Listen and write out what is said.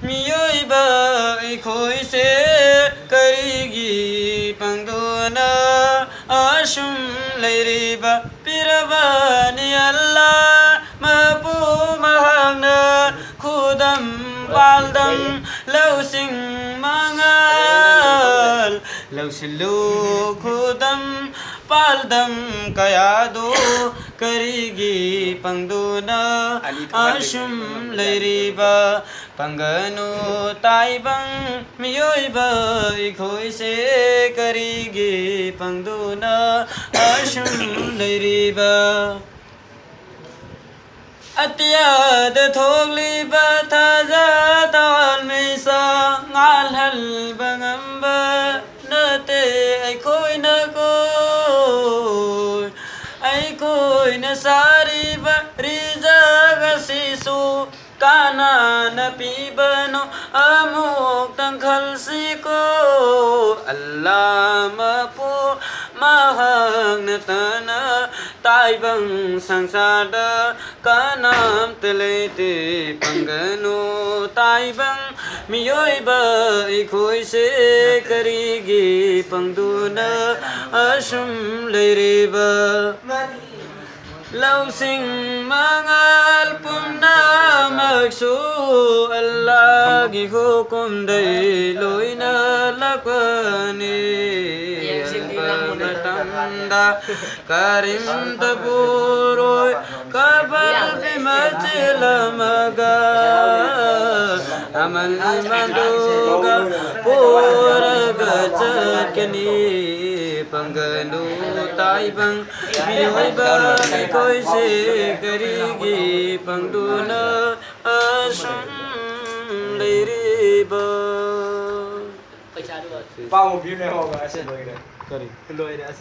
मियोइबा अखोइसे करिगी पंगदोना आशुम लैरिबा पिरबानी अल्लाह मपू महंगना खुदम पालदम लौसिंग mangal lausilu khudam paldam kayado karigi pangduna ashum leiriba panganu taibang miyoiba ikhoise karigi pangduna ashum leiriba अत्याद थोगली बथाजा ताल मिसा ngal hal bangamba nate ai khoi na sari ba riza gasisu kana na pibano amuk tang khalsi ko Allah mapu mahang na tana tai bang sangsada kanam telete pangano tai bang miyoi ba ikhoi se karigi pangduna ashum leiriba lau sing mangal pumna maksu Allah gi hukum dai loina lakwani tanda karim taburo kabal bimajil maga amal manduga pura gajatni panganu taibang miyoiba koi se karigi pangduna ashum leiriba bao một phim này họ mà xin lỗi đấy. Kari. Lỗi đấy.